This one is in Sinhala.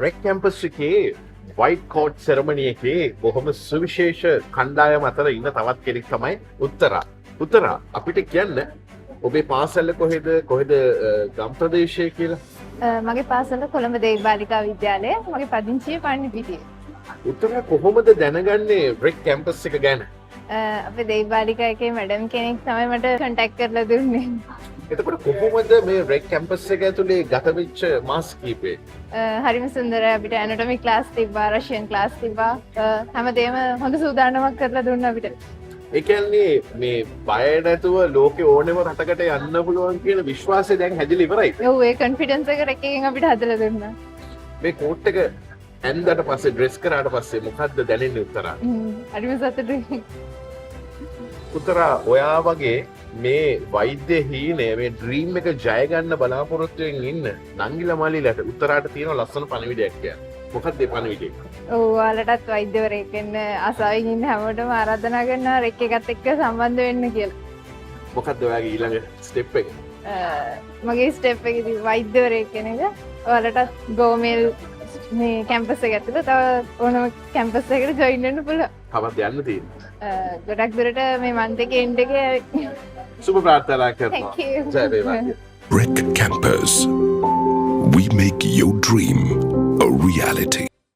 රෙක් කැම්පස් එකේ වයිට් කෝට් සෙරමනි එකේ බොහොම සුවිශේෂ කණ්ඩායම අතර ඉන්න තවත් කෙනෙක් තමයි උත්තරා. උත්තරා අපිට කියන්න ඔබේ පාසල කොහෙද ගම් ප්‍රදේශය කියලා? මගේ පාසල කොළඹ දේව බාලිකා විද්‍යාලය. මගේ පදිංචිය පන්නිපිටිය. උත්තරා කොහොමද දැනගන්නේ රෙක් කැම්පස් එක ගැන? අපේ දේව බාලිකා එකේ මැඩම් කෙනෙක් තමයි මට කන්ටැක්ට් කරලා දුන්නේ. එතකොට කොහොමද මේ රෙක් කැම්පස් එක ඇතුලේ ගත වෙච්ච මාස කීපේ? හරිම සුන්දරයි. අපිට ඇනටොමි ක්ලාස් තිබ්බා, රෂියන් ක්ලාස් තිබ්බා. හැමදේම හොඳ සූදානමක් කරලා දුන්නා අපිට. ඒ කියන්නේ මේ බය නැතුව ලෝකේ ඕනෙම රටකට යන්න පුළුවන් කියන විශ්වාසය දැන් හැදිලා ඉවරයි. ඔව් ඒ කොන්ෆිඩන්ස් එක එකකින් අපිට හදලා දුන්නා. මේ කෝට් එක ඇන්දට පස්සේ ඩ්‍රෙස් කරාට පස්සේ මොකද්ද දැනෙන්නේ උත්තරා? හරිම සතුටුයි. උත්තරා ඔයා වගේ මේ වෛද්‍ය හීනය මේ ඩ්‍රීම් එක ජය ගන්න බලාපොරොත්තුවෙන් ඉන්න නංගිලා මල්ලිලාට උත්තරාට තියෙන ලස්සන පණිවිඩයක් කියන්නේ. මොකක්ද ඒ පණිවිඩය? ඔව් ඔයාලටත් වෛද්‍යවරයෙක් වෙන්න ආසාවෙන් ඉන්න හැමෝටම ආරාධනා කරනවා රෙක් එකත් එක්ක සම්බන්ධ වෙන්න කියලා. මොකක්ද ඔයාගේ ඊළඟ ස්ටෙප් එක? මගේ ස්ටෙප් එක ඉතින් වෛද්‍යවරයෙක් කෙන එක. ඔයාලටත් ගෝමෙල් මේ කැම්පස් එක ඇතුළේ තව ඕනම කැම්පස් එකකට ජොයින් වෙන්න පුළුවන්. කවද්ද යන්න තියෙන්නේ? ගොඩක් දුරට මේ මන්ත් එකේ එන්ඩ් එකේ සුබ ප්‍රාර්ථනා කරනවා. Thank you. ජය වේවා. Rec Campus. We make your dream a reality.